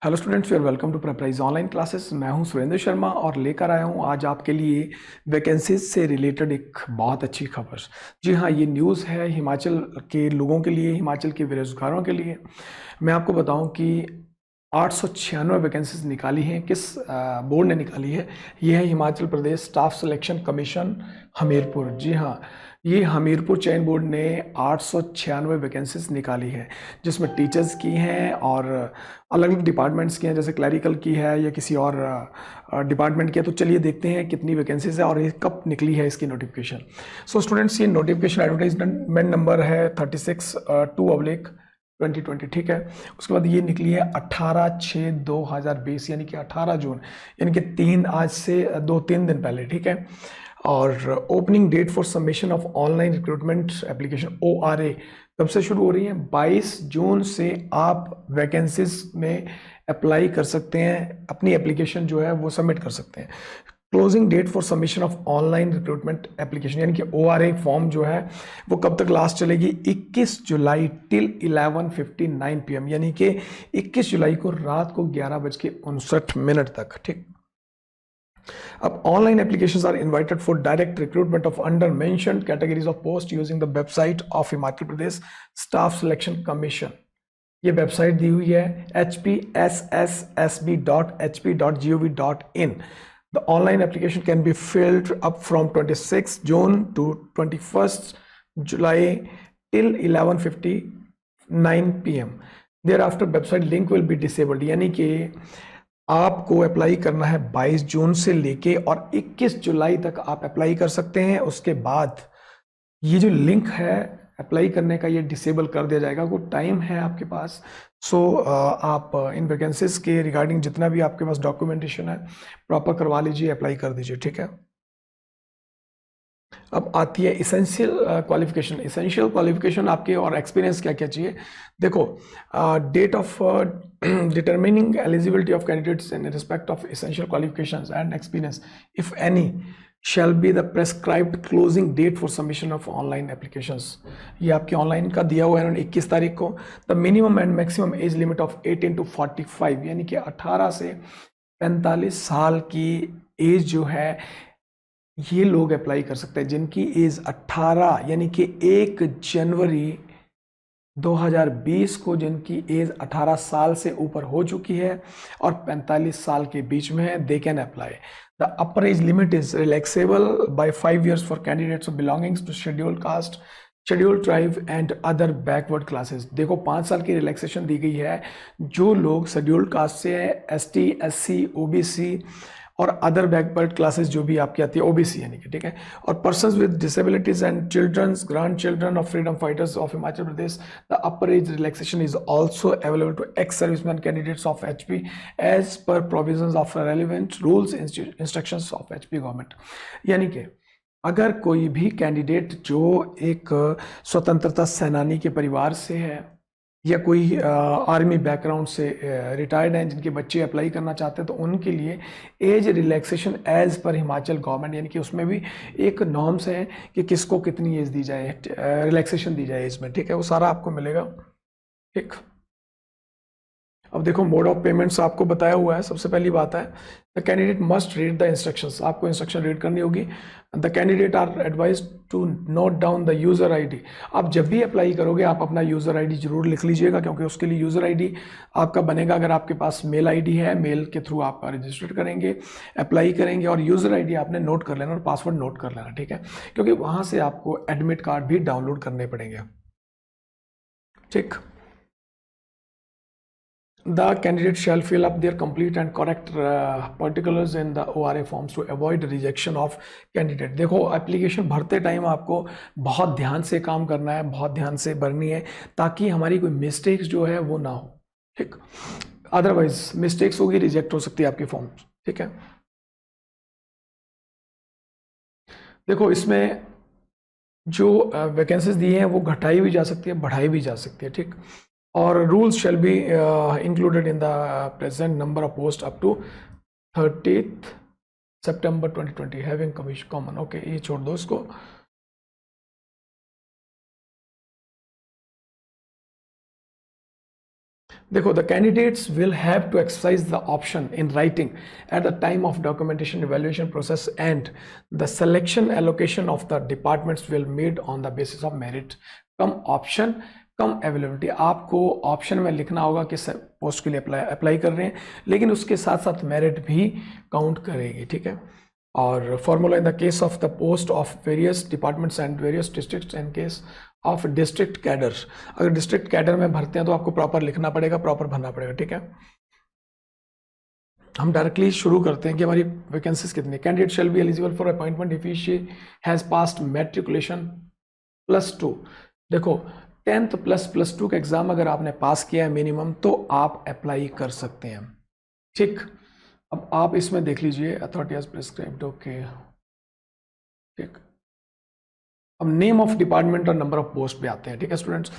Hello students, you're welcome to Prepraise online classes. मैं हूं सुरेंद्र शर्मा और लेकर आया हूं आज आपके लिए वैकेंसीज से रिलेटेड एक बहुत अच्छी खबर। जी हाँ, ये न्यूज़ है हिमाचल के लोगों के लिए, हिमाचल के बेरोजगारों के लिए। मैं आपको बताऊं कि 896 वैकेंसीज निकाली हैं। किस बोर्ड ने निकाली है? ये है Himachal Pradesh staff selection commission Hamirpur. जी हाँ, ये हमीरपुर चयन बोर्ड ने 896 वैकेंसीज निकाली है, जिसमें टीचर्स की हैं और अलग अलग डिपार्टमेंट्स की हैं, जैसे क्लैरिकल की है या किसी और डिपार्टमेंट की है। तो चलिए देखते हैं कितनी वैकेंसीज है और ये कब निकली है इसकी नोटिफिकेशन। सो स्टूडेंट्स, ये नोटिफिकेशन एडवर्टाइजमेंट नंबर है 36/2/2020, ठीक है। उसके बाद ये निकली है 18/6/2020, यानी कि 18 जून, यानी कि 3 आज से 2-3 दिन पहले, ठीक है। और opening date for submission of online recruitment application ORA कब से शुरू हो रही है? 22 जून से आप वैकेंसीज में अप्लाई कर सकते हैं, अपनी एप्लीकेशन जो है वो सबमिट कर सकते हैं। Closing date for submission of online recruitment application यानी कि ORA फॉर्म जो है वो कब तक लास्ट चलेगी? 21 जुलाई टिल 11:59 PM, यानी कि 21 जुलाई को रात को 11:59 तक, ठीक। अब online applications are invited for direct recruitment of under mentioned categories of post using the website of Himachal Pradesh staff selection commission. ये वेबसाइट दी हुई है hpssb.hp.gov.in। The online application can be filled up from 26 June to 21st July till 11:59 PM. Thereafter, website link will be disabled, यानी कि आपको apply करना है 22 जून से लेके और 21 जुलाई तक आप अप्लाई कर सकते हैं। उसके बाद ये जो लिंक है अप्लाई करने का, ये डिसेबल कर दिया जाएगा। वो टाइम है आपके पास। आप इन वैकेंसीज के रिगार्डिंग जितना भी आपके पास डॉक्यूमेंटेशन है प्रॉपर करवा लीजिए, अप्लाई कर दीजिए, ठीक है। अब आती है इसेंशियल क्वालिफिकेशन। इसेंशियल क्वालिफिकेशन आपके और एक्सपीरियंस क्या क्या चाहिए? देखो, date of determining eligibility of candidates in respect of essential qualifications and experience if any shall be the prescribed closing date for submission of online applications। ये आपके online का दिया हुआ है उन्होंने 21 तारीख को। The minimum and maximum age limit of 18 to 45, यानी कि 18 से 45 साल की एज जो है ये लोग अप्लाई कर सकते हैं, जिनकी एज 18 यानी कि 1 जनवरी 2020 को जिनकी एज 18 साल से ऊपर हो चुकी है और 45 साल के बीच में है, they can apply. The upper age limit is relaxable by 5 years for candidates of belongings to scheduled caste, scheduled tribe and other backward classes. देखो, 5 साल की रिलैक्सेशन दी गई है जो लोग शेड्यूल्ड कास्ट से है, ST SC OBC और अदर बैकवर्ड क्लासेस जो भी आपकी आती है, OBC यानी कि, ठीक है। और persons with disabilities and childrens, grand children of freedom fighters of Himachal Pradesh, the upper age relaxation is also available to ex serviceman candidates of HP as per provisions of relevant rules instructions of HP government. यानी कि अगर कोई भी candidate जो एक स्वतंत्रता सेनानी के परिवार से है या कोई आर्मी बैकग्राउंड से रिटायर्ड हैं, जिनके बच्चे अप्लाई करना चाहते हैं, तो उनके लिए age relaxation as per Himachal government, यानी कि उसमें भी एक नॉर्म्स हैं कि किसको कितनी एज दी जाए, रिलैक्सेशन दी जाए एज में, ठीक है। वो सारा आपको मिलेगा, ठीक। अब देखो, मोड ऑफ पेमेंट्स आपको बताया हुआ है। सबसे पहली बात है the candidate must read the instructions. आपको इंस्ट्रक्शन रीड करनी होगी। The candidate are advise to note down the user ID। आप जब भी अप्लाई करोगे आप अपना यूज़र ID जरूर लिख लीजिएगा, क्योंकि उसके लिए यूज़र ID आपका बनेगा अगर आपके पास मेल ID है, मेल के थ्रू आप रजिस्टर करेंगे, अप्लाई करेंगे, और यूज़र ID आपने नोट कर लेना और पासवर्ड नोट कर लेना, ठीक है, क्योंकि वहाँ से आपको एडमिट कार्ड भी डाउनलोड करने पड़ेंगे, ठीक। The candidate shall fill up their complete and correct particulars in the ORA forms to avoid rejection of candidate। देखो, एप्लीकेशन भरते टाइम आपको बहुत ध्यान से काम करना है, बहुत ध्यान से भरनी है, ताकि हमारी कोई मिस्टेक्स जो है वो ना हो, ठीक। अदरवाइज मिस्टेक्स होगी, रिजेक्ट हो सकती है आपकी फॉर्म, ठीक है। देखो, इसमें जो वैकेंसीज दी हैं वो घटाई भी जा सकती है, बढ़ाई भी जा सकती है, ठीक। और rules shall be included in the present number of posts up to 30th September 2020 having commission common। Okay, ये छोड़ दो इसको। देखो, the candidates will have to exercise the option in writing at the time of documentation evaluation process and the selection allocation of the departments will made on the basis of merit cum option cum availability. आपको option में लिखना होगा कि post के लिए apply कर रहे हैं, लेकिन उसके साथ साथ मेरिट भी काउंट करेगी, ठीक है। और formula in the case of the post of various departments and various districts in case of district cadre, अगर डिस्ट्रिक्ट कैडर में भरते हैं तो आपको प्रॉपर लिखना पड़ेगा, प्रॉपर भरना पड़ेगा, ठीक है। हम डायरेक्टली शुरू करते हैं कि हमारी वैकेंसीज कितनी। Candidate shall be eligible for appointment if she has passed matriculation +2। देखो, 10th ++2 का एग्जाम अगर आपने पास किया है मिनिमम, तो आप अप्लाई कर सकते हैं, ठीक। अब आप इसमें देख लीजिए, अथॉरिटी हैज प्रिस्क्राइब्ड, ओके, ठीक। अब नेम ऑफ डिपार्टमेंट और नंबर ऑफ पोस्ट पे आते हैं, ठीक है students.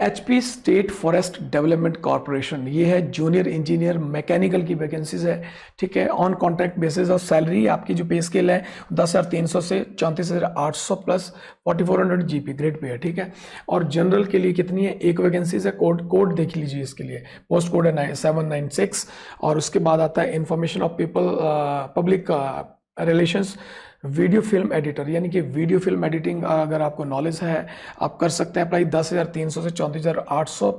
HP state forest development corporation, ये है जूनियर इंजीनियर मैकेनिकल की वैकेंसीज है, ठीक है, ऑन कॉन्ट्रैक्ट बेसिस। और सैलरी आपकी जो पे स्केल है 10,300 से 34,800 प्लस 4,400 जीपी ग्रेड पे है, ठीक है। और जनरल के लिए कितनी है, एक वैकेंसीज है। कोड देख लीजिए इसके लिए, पोस्ट कोड है 796। और उसके बाद आता है information of public relations video film editor, यानी कि वीडियो फिल्म एडिटिंग अगर आपको नॉलेज है आप कर सकते हैं अप्लाई। 10,300 से 34,800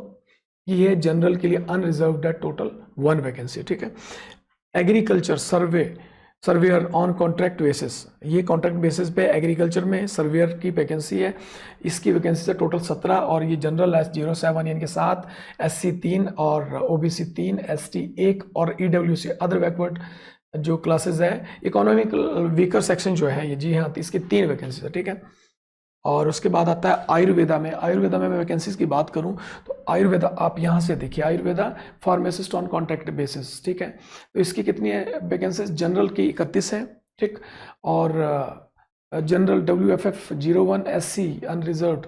ये जनरल के लिए अनरिजर्व्ड है, टोटल 1 वैकेंसी, ठीक है। Agriculture surveyor on contract basis, ये कॉन्ट्रैक्ट बेसिस पे एग्रीकल्चर में सर्वेयर की वैकेंसी है। इसकी वैकेंसी है टोटल 17 और ये जनरल S07 यानी कि 7, SC 3 और OBC 3, ST 1 और EWC अदर बैकवर्ड जो क्लासेस है, इकोनॉमिक वीकर सेक्शन जो है ये, जी हाँ, इसकी 3 वैकेंसीज है, ठीक है। और उसके बाद आता है आयुर्वेदा में। आयुर्वेदा में मैं वैकेंसीज की बात करूं तो आयुर्वेदा आप यहाँ से देखिए, Ayurveda pharmacist on contract basis, ठीक है। तो इसकी कितनी है वैकेंसीज, जनरल की 31 है, ठीक। और जनरल WFF 01 SC अनरिजर्व्ड,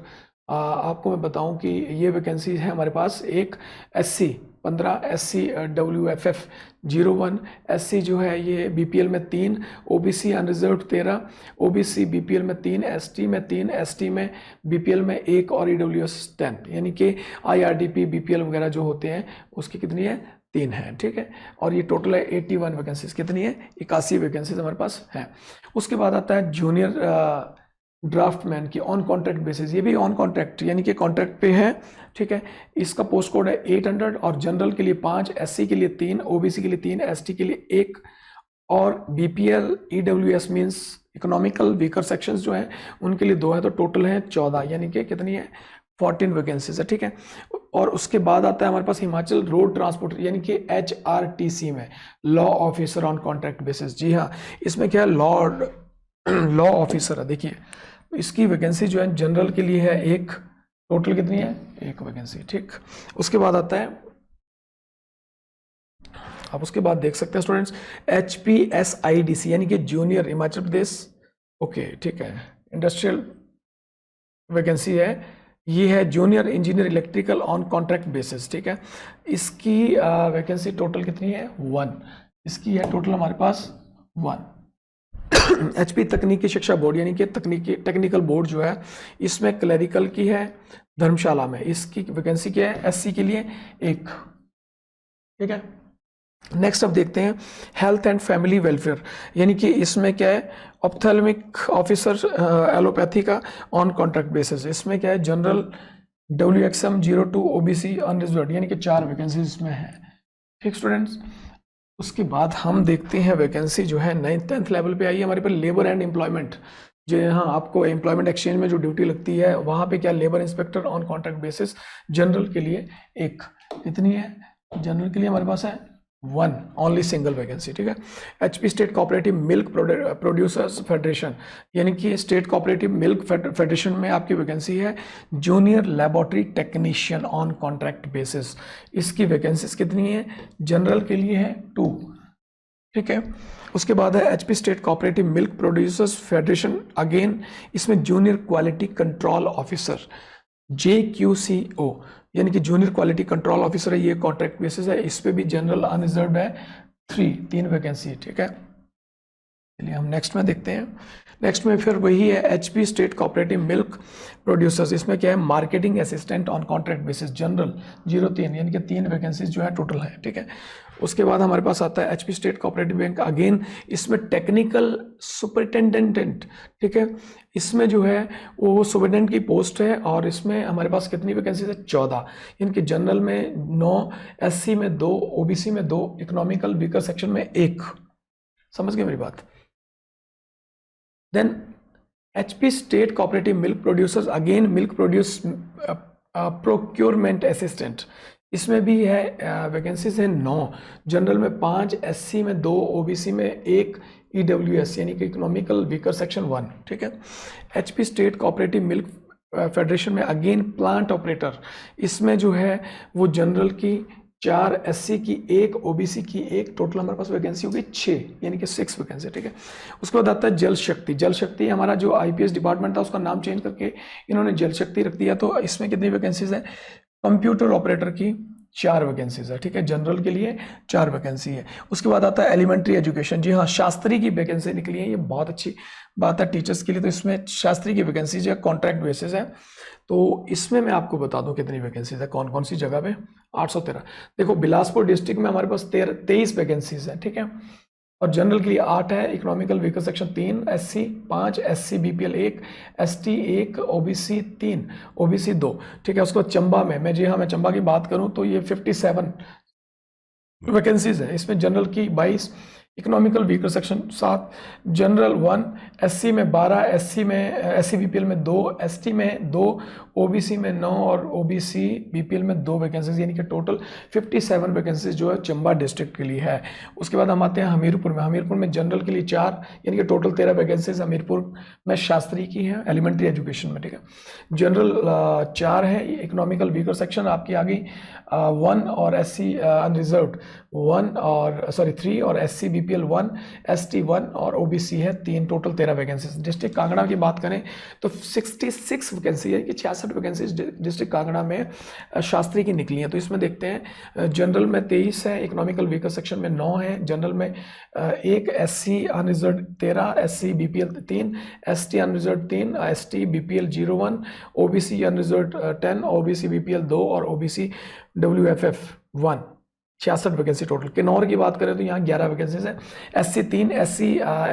आपको मैं बताऊं कि ये वैकेंसी है हमारे पास एक SC 15, SC WFF 01, SC जो है ये BPL में 3, OBC अनरिजर्व्ड 13, OBC BPL में 3, ST में 3, ST में BPL में 1 और EWS 10, यानी कि IRDP BPL वगैरह जो होते हैं उसकी कितनी है, 3 है, ठीक है। और ये टोटल है 81 वैकेंसीज, कितनी है, 81 वैकेंसीज हमारे पास है। उसके बाद आता है जूनियर ड्राफ्टमैन की ऑन कॉन्ट्रैक्ट बेसिस, ये भी ऑन कॉन्ट्रैक्ट यानी कि कॉन्ट्रैक्ट पे है, ठीक है। इसका पोस्ट कोड है 800 और जनरल के लिए 5, SC के लिए 3, OBC के लिए 3, ST के लिए 1 और BPL EWS means economical weaker sections जो हैं उनके लिए 2 है, तो टोटल है 14, यानी कि कितनी है, 14 वैकेंसीज है, ठीक है। और उसके बाद आता है हमारे पास हिमाचल रोड ट्रांसपोर्ट यानी कि HRTC में law officer on contract basis. जी हाँ, इसमें क्या है, लॉ ऑफिसर है। देखिए इसकी वैकेंसी जो है जनरल के लिए है 1, टोटल कितनी है, 1 वैकेंसी, ठीक। उसके बाद आता है, आप उसके बाद देख सकते हैं स्टूडेंट्स, HPSIDC यानी कि जूनियर हिमाचल प्रदेश, ओके, ठीक है, इंडस्ट्रियल वैकेंसी है, ये है junior engineer electrical on contract basis, ठीक है। इसकी वैकेंसी टोटल कितनी है, 1, इसकी है टोटल हमारे पास 1। HP तकनीकी शिक्षा बोर्ड यानी कि टेक्निकल बोर्ड जो है, इसमें क्लरिकल की है धर्मशाला में, इसकी वैकेंसी क्या है, SC के लिए 1, ठीक है। नेक्स्ट अब देखते हैं हेल्थ एंड फैमिली वेलफेयर, यानी कि इसमें क्या है, ऑप्थेल्मिक ऑफिसर एलोपैथी का ऑन कॉन्ट्रैक्ट बेसिस। इसमें क्या है, जनरल WXM 02 OBC अनरिजर्व्ड, यानी कि 4 वैकेंसी इसमें है, ठीक स्टूडेंट्स। उसके बाद हम देखते हैं वैकेंसी जो है 9th 10th लेवल पे आई है हमारे पर, लेबर एंड एम्प्लॉयमेंट, जो यहाँ आपको एम्प्लॉयमेंट एक्सचेंज में जो ड्यूटी लगती है वहाँ पे क्या, labour inspector on contract basis, general के लिए 1, कितनी है, जनरल के लिए हमारे पास है 1 ओनली सिंगल वैकेंसी, ठीक है। HP state cooperative milk producers federation यानी कि स्टेट कोऑपरेटिव मिल्क फेडरेशन में आपकी वैकेंसी है junior laboratory technician on contract basis. इसकी वैकेंसीज कितनी है, जनरल के लिए है 2, ठीक है। उसके बाद है HP state cooperative milk producers federation, again इसमें junior quality control officer JQCO यानी कि जूनियर क्वालिटी कंट्रोल ऑफिसर है, ये कॉन्ट्रैक्ट बेसिस है, इस पे भी जनरल अनरिजर्व्ड है 3 वैकेंसी, ठीक है। चलिए हम नेक्स्ट में देखते हैं। नेक्स्ट में फिर वही है HP state cooperative milk producers. इसमें क्या है, marketing assistant on contract basis general 03, यानी कि 3 वैकेंसीज जो है टोटल है, ठीक है। उसके बाद हमारे पास आता है HP state cooperative bank, again इसमें टेक्निकल सुपरिटेंडेंट, ठीक है। इसमें जो है वो सुपरिटेंडेंट की पोस्ट है और इसमें हमारे पास कितनी वैकेंसीज है, 14। इनके जनरल में 9, एससी में 2, ओबीसी में 2, इकोनॉमिकल वीकर सेक्शन में 1। समझ गए मेरी बात। Then HP state cooperative milk producers, again milk produce procurement assistant, इसमें भी है वैकेंसीज है 9, जनरल में 5, एससी में 2, ओबीसी में 1, ईडब्ल्यूएस यानी कि इकोनॉमिकल वीकर सेक्शन 1, ठीक है। HP state cooperative milk federation में अगेन प्लांट ऑपरेटर, इसमें जो है वो जनरल की 4, एससी की 1, ओबीसी की 1, टोटल हमारे पास वैकेंसी होगी 6, यानी कि 6 वैकेंसी, ठीक है। उसके बाद आता है जल शक्ति। जल शक्ति हमारा जो आईपीएस डिपार्टमेंट था उसका नाम चेंज करके इन्होंने जल शक्ति रख दिया। तो इसमें कितनी वैकेंसीज है, कंप्यूटर ऑपरेटर की 4 वैकेंसीज है, ठीक है। जनरल के लिए 4 वैकेंसी है। उसके बाद आता है एलिमेंट्री एजुकेशन, जी हाँ, शास्त्री की वैकेंसी निकली है, ये बहुत अच्छी बात है टीचर्स के लिए। तो इसमें शास्त्री की वैकेंसी जो है कॉन्ट्रैक्ट बेसिस है। तो इसमें मैं आपको बता दूं कितनी वैकेंसीज है, कौन कौन सी जगह पे, 813। देखो बिलासपुर डिस्ट्रिक्ट में हमारे पास 23 वैकेंसीज है, ठीक है। और जनरल के लिए 8 है, economical weaker section 3, SC 5, SC BPL 1, ST 1, OBC 3, OBC 2, ठीक है। उसको चंबा में मैं, जी हाँ, मैं चंबा की बात करूं तो ये 57 वैकेंसीज है। इसमें जनरल की 22, economical weaker section 7, general 1, SC में 12, एससी बीपीएल में 2, एसटी में 2, ओबीसी में 9 और ओबीसी बीपीएल में 2 वैकेंसीज, यानी कि टोटल 57 वैकेंसीज जो है चंबा डिस्ट्रिक्ट के लिए है। उसके बाद हम आते हैं हमीरपुर में। हमीरपुर में जनरल के लिए 4, यानी कि टोटल 13 वैकेंसीज हमीरपुर में शास्त्री की है, एलिमेंट्री एजुकेशन में, ठीक है। जनरल 4 है, इकोनॉमिकल वीकर सेक्शन आपकी आ गई 1 और एससी अनरिजर्व्ड 1 और 3 और एससी बीपीएल 1, एसटी 1 और ओबीसी है 3, टोटल 13 वैकेंसीज। डिस्ट्रिक्ट कांगड़ा की बात करें तो 66 वैकेंसी है कि 66 वैकेंसीज डिस्ट्रिक्ट कांगड़ा में शास्त्री की निकली है। तो इसमें देखते हैं जनरल में 23 है, इकोनॉमिकल वीकर सेक्शन में 9 है, जनरल में 1, SC unreserved 13, SC BPL 3, ST unreserved 3, ST BPL 01, OBC unreserved 10, OBC BPL 2 और ओबीसी डब्ल्यूएफएफ 1, 66 वैकेंसी टोटल। किन्नौर की बात करें तो यहाँ 11 वैकेंसीज है, एससी 3, एससी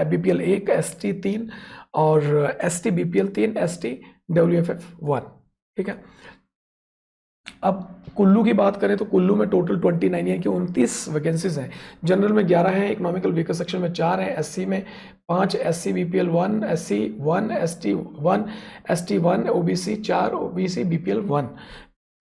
बीपीएल 1, एसटी 3 और एसटी बीपीएल 3, एसटी डब्ल्यूएफएफ 1, ठीक है। अब कुल्लू की बात करें तो कुल्लू में टोटल 29 है कि 29 वैकेंसीज हैं। जनरल में 11 है, इकोनॉमिकल वीकर सेक्शन में 4 है, एससी में 5, SC BPL 1, SC 1, ST 1, ST 1, OBC 4, OBC BPL 1।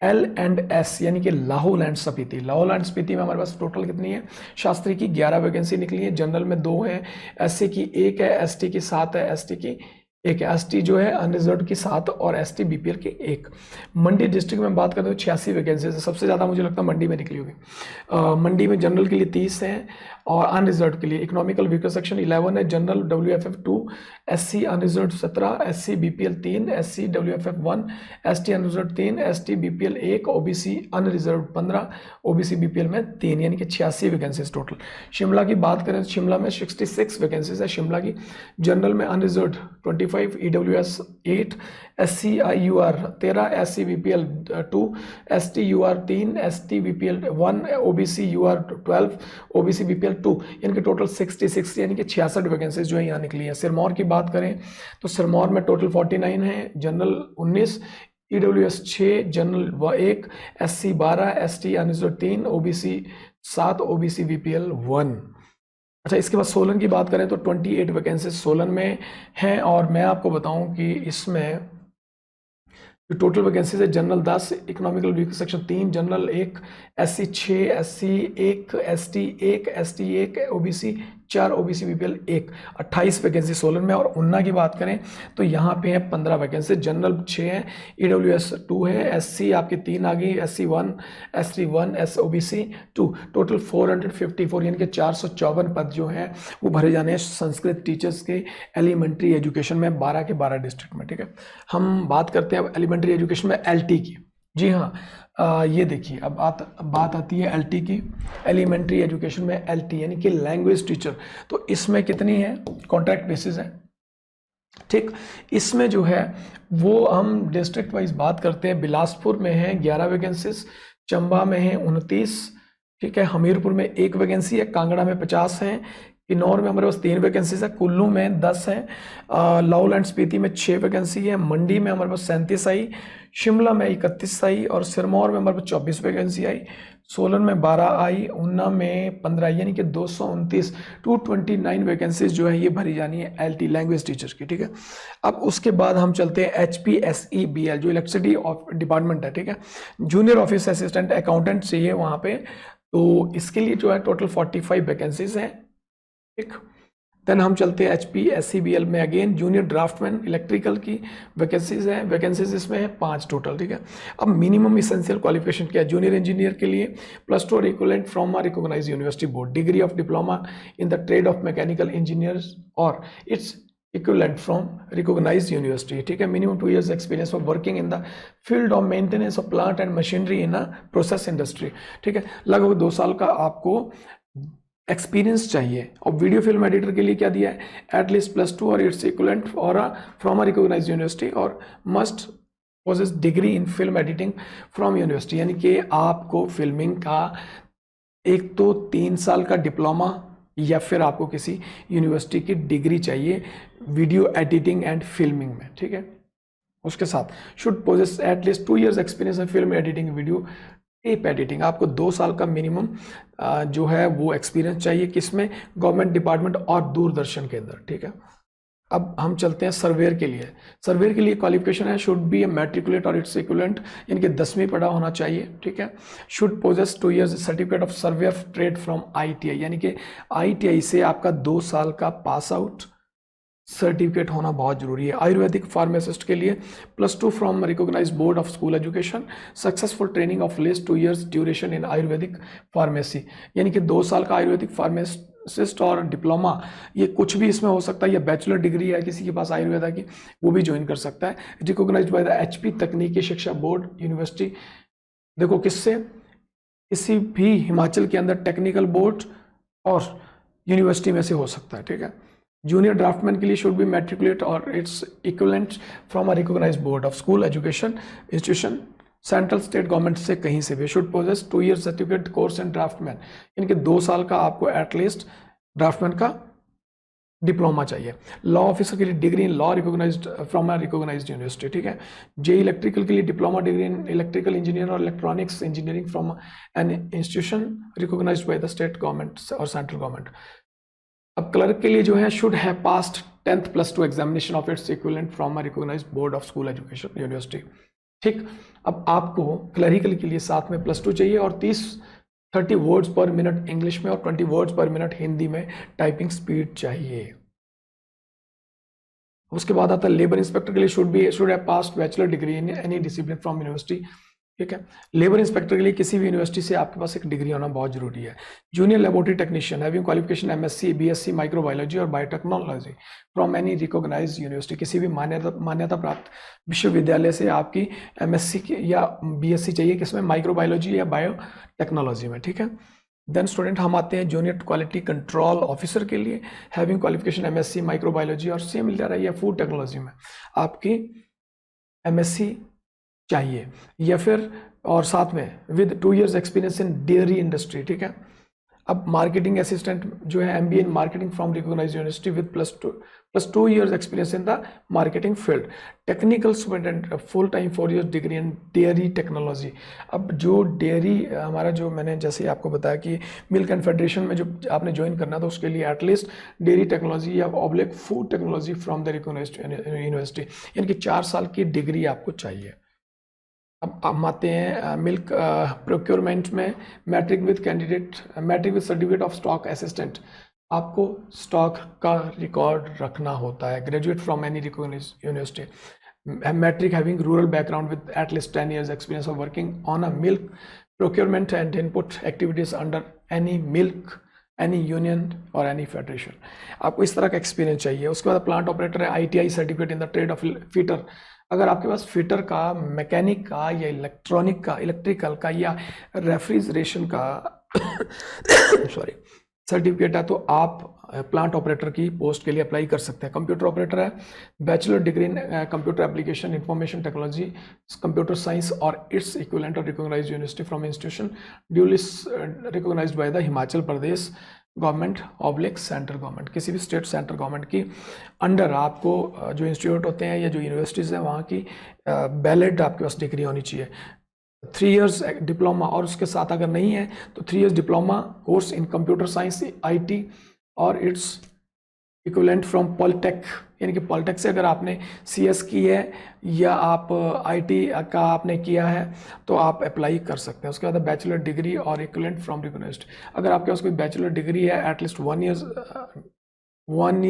L&S यानी कि लाहौल एंड स्पीति। लाहौल एंड स्पीति में हमारे पास टोटल कितनी है, शास्त्री की 11 वैकेंसी निकली है, जनरल में 2 है, एससी की 1 है, एसटी की 7 है, एसटी की 1 है, एसटी जो है अनरिजर्व्ड की 7 और एसटी बीपीएल की 1। मंडी डिस्ट्रिक्ट में बात करें तो 86 वैकेंसी है, सबसे ज़्यादा मुझे लगता है मंडी में निकली होगी। मंडी में जनरल के लिए 30 है और अनरिजर्व्ड के लिए इकोनॉमिकल वीकर सेक्शन 11 है, general WFF 2, SC unreserved 17, SC BPL 3, SC WFF 1, ST unreserved 3, ST BPL 1, OBC unreserved 15, OBC BPL में 3, यानी कि 86 वैकेंसीज टोटल। शिमला की बात करें तो शिमला में 66 वैकेंसीज है शिमला की, जनरल में unreserved 25, EWS 8, SC IUR 13, SC BPL 2, ST UR 3, ST BPL 1, OBC UR 12, OBC BPL 2, यानी कि टोटल 66, यानी कि 66 वैकेंसीज जो है यहाँ निकली है। सिरमौर की बात करें तो सिरमौर में टोटल 49 है, general 19, EWS 6, general 1, SC 12, ST unreserved 3, OBC 7, OBC BPL 1। अच्छा, इसके बाद सोलन की बात करें तो 28 वैकेंसीज सोलन में हैं और मैं आपको बताऊं कि इसमें जो टोटल वैकेंसीज है, general 10, economical weaker section 3, general 1, SC 6, SC 1, ST 1, ST 1, OBC 4, OBC BPL 1, 28 vacancy Solan में। और उन्ना की बात करें तो यहाँ पे है 15 वैकेंसी, जनरल 6 है, ईडब्ल्यूएस 2 है, एससी आपकी 3 आ गई, एससी 1, एसटी 1, ओबीसी 2, टोटल 454, यानी कि 454 पद जो हैं वो भरे जाने हैं संस्कृत टीचर्स के एलिमेंट्री एजुकेशन में 12 के 12 डिस्ट्रिक्ट में, ठीक है। हम बात करते हैं अब एलिमेंट्री एजुकेशन में एलटी की। जी हाँ, ये देखिए अब बात आती है एलटी की। एलिमेंट्री एजुकेशन में एलटी यानी कि लैंग्वेज टीचर, तो इसमें कितनी है, कॉन्ट्रैक्ट बेसिस है, ठीक। इसमें जो है वो हम डिस्ट्रिक्ट वाइज बात करते हैं। बिलासपुर में है 11 वैकेंसीज, चंबा में है 29, ठीक है, हमीरपुर में 1 वैकेंसी है, कांगड़ा में 50 है, किन्नौर में हमारे पास 3 वैकेंसीज है, कुल्लू में 10 है, लाहौल एंड स्पीति में 6 वैकेंसी है, मंडी में हमारे पास 37 आई, शिमला में 31 आई और सिरमौर में हमारे पास 24 वैकेंसी आई, सोलन में 12 आई, ऊना में 15 आई, यानी कि 229 229 वैकेंसीज जो है ये भरी जानी है एलटी लैंग्वेज टीचर की, ठीक है। अब उसके बाद हम चलते हैं HPSEBL जो इलेक्ट्रिसिटी डिपार्टमेंट है, ठीक है, जूनियर ऑफिस असिस्टेंट अकाउंटेंट चाहिए वहाँ पे, तो इसके लिए जो है टोटल 45 वैकेंसीज हैं, ठीक। देन हम चलते हैं HPSEBL में, अगेन जूनियर ड्राफ्टमैन इलेक्ट्रिकल की वैकेंसीज हैं, वैकेंसीज इसमें है 5 टोटल, ठीक है। अब मिनिमम इसेंशियल क्वालिफिकेशन क्या है, जूनियर इंजीनियर के लिए +2 और equivalent from a recognised university board, degree of diploma in the trade of mechanical engineers or its equivalent from recognized university, ठीक है। Minimum 2 years experience of working in the field of maintenance of plant and machinery in a process industry, ठीक है। लगभग 2 साल का आपको experience चाहिए। और वीडियो फिल्म एडिटर के लिए क्या दिया है, at least +2 or its equivalent or from a recognised university or must possess degree in film editing from university, यानी कि आपको फिल्मिंग का एक तो 3 साल का डिप्लोमा या फिर आपको किसी यूनिवर्सिटी की डिग्री चाहिए वीडियो एडिटिंग एंड फिल्मिंग में, ठीक है। उसके साथ should possess at least 2 years experience in film editing video tape editing, आपको 2 साल का मिनिमम जो है वो एक्सपीरियंस चाहिए, किसमें, गवर्नमेंट डिपार्टमेंट और दूरदर्शन के अंदर, ठीक है। अब हम चलते हैं सर्वेयर के लिए। सर्वेयर के लिए क्वालिफिकेशन है should be a matriculate or its equivalent, यानी कि 10वीं पढ़ा होना चाहिए, ठीक है। Should possess 2 years certificate of surveyor trade from ITI, यानी कि ITI से आपका 2 साल का पास आउट सर्टिफिकेट होना बहुत जरूरी है। आयुर्वेदिक फार्मासिस्ट के लिए +2 from recognised board of school education, successful training of least 2 years duration in Ayurvedic pharmacy, यानी कि 2 साल का आयुर्वेदिक फार्मासिस्ट और डिप्लोमा, ये कुछ भी इसमें हो सकता है, या बैचलर डिग्री है किसी के पास आयुर्वेदा की, वो भी ज्वाइन कर सकता है। रिकॉग्नाइज्ड बाय द HP तकनीकी शिक्षा बोर्ड यूनिवर्सिटी, देखो किससे, किसी भी हिमाचल के अंदर टेक्निकल बोर्ड और यूनिवर्सिटी में से हो सकता है, ठीक है। जूनियर ड्राफ्टमैन के लिए should be matriculate or its equivalent from a recognised board of school education institution, central state government से कहीं से भी। Should possess 2 years certificate course in draftsman, यानी कि 2 साल का आपको एटलीस्ट ड्राफ्टमैन का डिप्लोमा चाहिए। लॉ ऑफिसर के लिए degree in law recognised from a recognised university, ठीक है। जे इलेक्ट्रिकल के लिए diploma degree in electrical engineer or electronics engineering from an institution recognised by the state government or central government. अब clerk के लिए जो है should have passed 10th +2 examination of its equivalent from a recognised board of school education university, ठीक। अब आपको clerical के लिए साथ में +2 चाहिए और 30 वर्ड्स पर मिनट इंग्लिश में और 20 वर्ड्स पर मिनट हिंदी में टाइपिंग स्पीड चाहिए। उसके बाद आता है लेबर इंस्पेक्टर के लिए should have passed bachelor degree in any discipline from university, ठीक है। लेबर इंस्पेक्टर के लिए किसी भी यूनिवर्सिटी से आपके पास एक डिग्री होना बहुत जरूरी है। Junior laboratory technician having qualification MSc BSc microbiology और biotechnology from any recognised university, किसी भी मान्यता प्राप्त विश्वविद्यालय से आपकी MSc या BSc चाहिए, किसमें, माइक्रोबायोलॉजी या बायोटेक्नोलॉजी में, ठीक है। देन स्टूडेंट हम आते हैं जूनियर क्वालिटी कंट्रोल ऑफिसर के लिए, हैविंग क्वालिफिकेशन MSc माइक्रोबायोलॉजी और सेम मिल जा रहा है या फूड टेक्नोलॉजी में आपकी MSc चाहिए, या फिर और साथ में with 2 years experience in dairy industry, ठीक है। अब मार्केटिंग असिस्टेंट जो है MBA in marketing from recognised university with +2 years experience in the marketing field, technical superintendent full time 4 years degree in dairy technology. अब जो डेयरी हमारा जो मैंने जैसे आपको बताया कि मिल्क एंड फेडरेशन में जो आपने ज्वाइन करना था उसके लिए एटलीस्ट डेयरी टेक्नोलॉजी या oblique food technology from the recognised university, यानी कि 4 साल की डिग्री आपको चाहिए। अब हम आते हैं मिल्क प्रोक्योरमेंट में, matric with certificate of stock assistant, आपको स्टॉक का रिकॉर्ड रखना होता है, graduate from any recognised university, matric having rural background with at least 10 years experience of working on a milk procurement and input activities under any union or any federation, आपको इस तरह का experience चाहिए। उसके बाद प्लांट ऑपरेटर है ITI certificate in the trade of fitter, अगर आपके पास फिटर का, मैकेनिक का या इलेक्ट्रॉनिक का, इलेक्ट्रिकल का या रेफ्रिजरेशन का सॉरी सर्टिफिकेट है तो आप प्लांट ऑपरेटर की पोस्ट के लिए अप्लाई कर सकते हैं। कंप्यूटर ऑपरेटर है, bachelor degree in computer application information technology, computer science or its equivalent or recognised university from institution duly recognised by the Himachal Pradesh government oblique central government, किसी भी state central government की under आपको जो institute होते हैं या जो यूनिवर्सिटीज़ हैं वहाँ की वैलिड आपके पास डिग्री होनी चाहिए। 3 इयर्स डिप्लोमा, और उसके साथ अगर नहीं है तो 3 years diploma course in computer science IT और इट्स इक्विवेलेंट फ्रॉम पॉलिटेक, यानी कि पॉलिटेक से अगर आपने CS की है या आप IT का आपने किया है तो आप अप्लाई कर सकते हैं। उसके बाद bachelor degree or equivalent from recognised, अगर आपके पास कोई बैचलर डिग्री है at least 1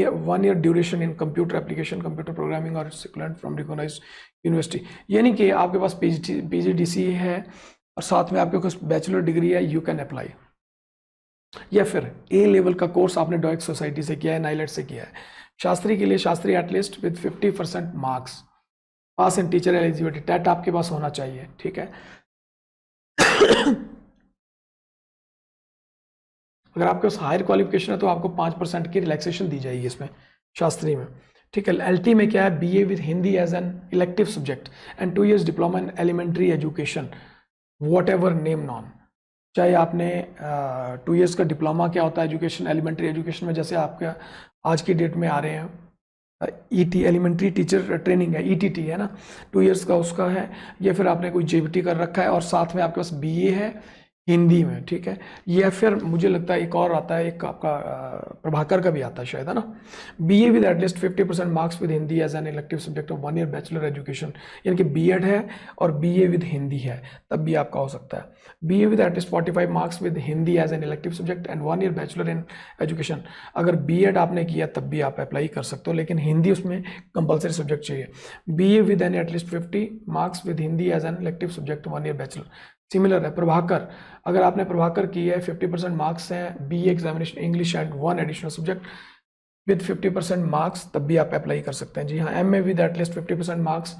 year duration in computer application computer programming or its equivalent from recognised university, यानी कि आपके पास PGDC है और साथ में आपके पास बैचलर डिग्री है, यू कैन अप्लाई। या फिर A लेवल का कोर्स आपने डॉइक सोसाइटी से किया है, नाइलेट से किया है। शास्त्री के लिए Shastri at least with 50% marks, pass in teacher eligibility, TET आपके पास होना चाहिए, ठीक है। अगर आपके पास हायर क्वालिफिकेशन है तो आपको 5% की रिलैक्सेशन दी जाएगी इसमें शास्त्री में, ठीक है। LT में क्या है, BA with Hindi as an elective subject and 2 years diploma in elementary education whatever name known, चाहे आपने 2 years का डिप्लोमा क्या होता है एजुकेशन, एलिमेंट्री एजुकेशन में जैसे आपका आज की डेट में आ रहे हैं ET एलिमेंट्री टीचर ट्रेनिंग है, ETT है ना, 2 years का उसका है, या फिर आपने कोई JBT कर रखा है और साथ में आपके पास BA है हिंदी में, ठीक है। या फिर मुझे लगता है एक और आता है, एक आपका प्रभाकर का भी आता है शायद, है ना, BA with at least 50% marks with Hindi as an elective subject of 1 year bachelor education, यानी कि B.Ed है और BA विद हिंदी है तब भी आपका हो सकता है। BA with at least 45 marks with Hindi as an elective subject and 1 year bachelor in education, अगर B.Ed आपने किया तब भी आप अप्लाई कर सकते हो, लेकिन हिंदी उसमें कंपलसरी सब्जेक्ट चाहिए। BA with an at least 50 marks with Hindi as an elective subject 1 year bachelor. Similar है प्रभाकर, अगर आपने प्रभाकर की है 50% मार्क्स हैं, BA examination English and 1 additional subject with 50% marks, तब भी आप अप्लाई कर सकते हैं। जी हाँ, MA विद एटलीस्ट 50% मार्क्स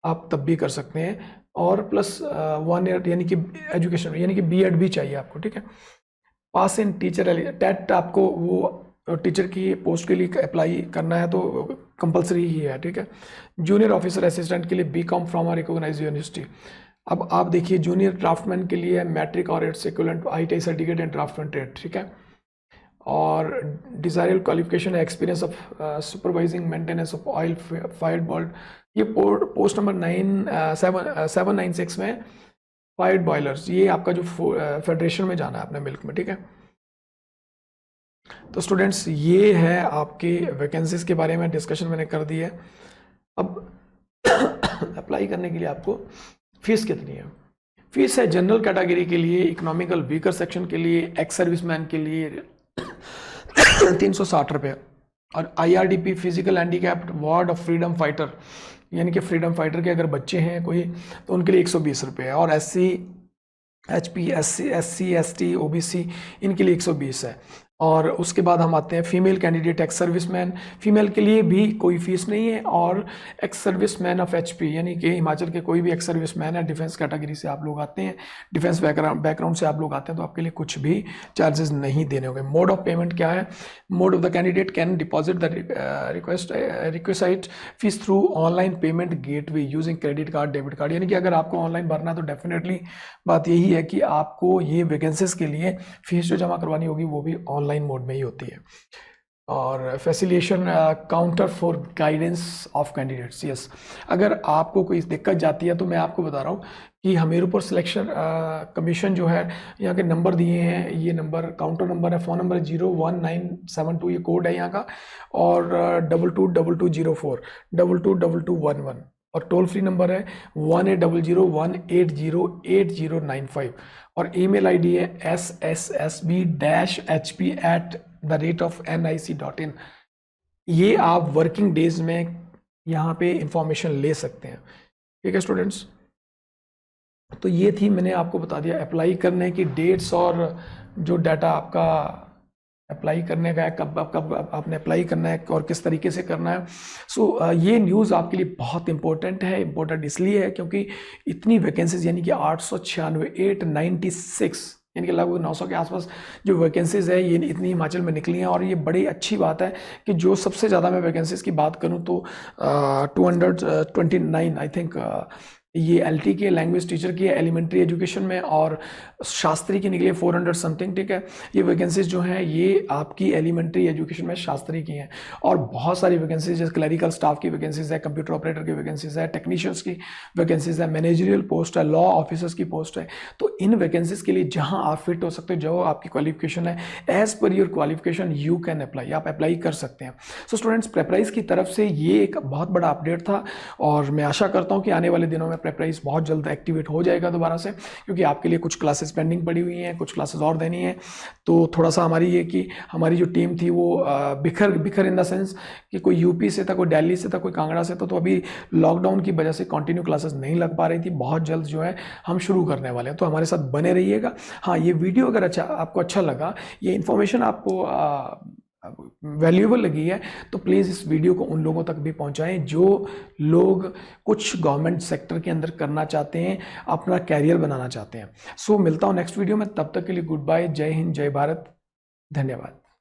आप तब भी कर सकते हैं, और प्लस 1 year यानी कि एजुकेशन यानी कि B.Ed भी चाहिए आपको, ठीक है। पास इन टीचर टेट आपको वो टीचर की पोस्ट के लिए अप्लाई करना है तो कंपलसरी ही है, ठीक है। जूनियर ऑफिसर असिस्टेंट के लिए BCom from a recognised university. अब आप देखिए जूनियर ड्राफ्टमैन के लिए matric or its equivalent ITI certificate and draftsman trade, ठीक है। और डिजायरेबल क्वालिफिकेशन है experience of supervising maintenance of oil fired boiler, ये पोस्ट नंबर 796 में फायर्ड बॉयलर्स, ये आपका जो फेडरेशन में जाना है अपने मिल्क में, ठीक है। तो स्टूडेंट्स ये है आपके वैकेंसीज के बारे में डिस्कशन मैंने कर दी है। अब अप्लाई करने के लिए आपको फीस कितनी है? फीस है जनरल कैटेगरी के लिए, इकोनॉमिकल वीकर सेक्शन के लिए, एक्स सर्विसमैन के लिए 360 रुपये, और IRDP physical handicapped ward of freedom fighter, यानी कि फ्रीडम फाइटर के अगर बच्चे हैं कोई तो उनके लिए 120 रुपये, और SC HP SC ST OBC इनके लिए 120 है। और उसके बाद हम आते हैं female candidate ex serviceman, female के लिए भी कोई फीस नहीं है, और एक्स सर्विसमैन ऑफ HP यानी कि हिमाचल के कोई भी एक्स सर्विसमैन है, डिफेंस कैटेगरी से आप लोग आते हैं, डिफेंस बैकग्राउंड से आप लोग आते हैं, तो आपके लिए कुछ भी चार्जेस नहीं देने होंगे। मोड ऑफ पेमेंट क्या है? Mode of the candidate can deposit the request fees through online payment gateway using credit card debit card, यानी कि अगर आपको ऑनलाइन भरना है तो डेफिनेटली बात यही है कि आपको ये वैकेंसीज के लिए फीस जो जमा करवानी होगी वो भी ऑनलाइन मोड में ही होती है। और facilitation counter for guidance of candidates, yes, अगर आपको कोई दिक्कत जाती है तो मैं आपको बता रहा हूँ कि हमीरपुर सिलेक्शन कमीशन जो है, यहाँ के नंबर दिए हैं, ये नंबर काउंटर नंबर है, फ़ोन नंबर है 01972, ये कोड है यहाँ का, और 222204 222211, और टोल फ्री नंबर है 180018080995, और ईमेल आईडी है sssb-hp@nic.in। ये आप वर्किंग डेज में यहाँ पे इंफॉर्मेशन ले सकते हैं, ठीक है स्टूडेंट्स। तो ये थी, मैंने आपको बता दिया अप्लाई करने की डेट्स और जो डाटा आपका अप्लाई करने का है, कब आपने अप्लाई करना है और किस तरीके से करना है। सो ये न्यूज़ आपके लिए बहुत इंपॉर्टेंट है। इंपॉर्टेंट इसलिए है क्योंकि इतनी वैकेंसीज यानी कि 896 896 यानी कि लगभग 900 के आसपास जो वैकेंसीज है ये इतनी हिमाचल में निकली हैं। और ये बड़ी अच्छी बात है कि जो सबसे ज़्यादा मैं वैकेंसीज की बात करूँ तो 229 आई थिंक ये एलटी के लैंग्वेज टीचर की है एलिमेंट्री एजुकेशन में, और शास्त्री की निकली 400 समथिंग, ठीक है। ये वैकेंसीज जो हैं ये आपकी एलिमेंट्री एजुकेशन में शास्त्री की हैं। और बहुत सारी वैकेंसीज जैसे क्लरिकल स्टाफ की वैकेंसीज है, कंप्यूटर ऑपरेटर की वैकेंसीज है, टेक्नीशियंस की वैकेंसीज है, मैनेजरियल पोस्ट है, लॉ ऑफिसर्स की पोस्ट है। तो इन वैकेंसीज के लिए जहाँ आप फिट हो सकते हो, जो आपकी क्वालिफिकेशन है, as per your qualification you can apply, आप अप्लाई कर सकते हैं। सो स्टूडेंट्स, प्रेपराइज की तरफ से ये एक बहुत बड़ा अपडेट था और मैं आशा करता हूँ कि आने वाले दिनों में प्रेपराइज बहुत जल्द एक्टिवेट हो जाएगा दोबारा से, क्योंकि आपके लिए कुछ क्लासेस पेंडिंग पड़ी हुई हैं, कुछ क्लासेस और देनी है। तो थोड़ा सा हमारी ये कि हमारी जो टीम थी वो बिखर इन द सेंस कि कोई यूपी से था, कोई दिल्ली से था, कोई कांगड़ा से था। तो अभी लॉकडाउन की वजह से कंटिन्यू क्लासेस नहीं लग पा रही थी। बहुत जल्द जो है हम शुरू करने वाले हैं, तो हमारे साथ बने रहिएगा। हाँ, ये वीडियो अगर आपको अच्छा लगा, ये इन्फॉर्मेशन आपको वैल्यूएबल लगी है, तो प्लीज़ इस वीडियो को उन लोगों तक भी पहुंचाएं जो लोग कुछ गवर्नमेंट सेक्टर के अंदर करना चाहते हैं, अपना कैरियर बनाना चाहते हैं। सो मिलता हूं नेक्स्ट वीडियो में, तब तक के लिए गुड बाय, जय हिंद, जय भारत, धन्यवाद।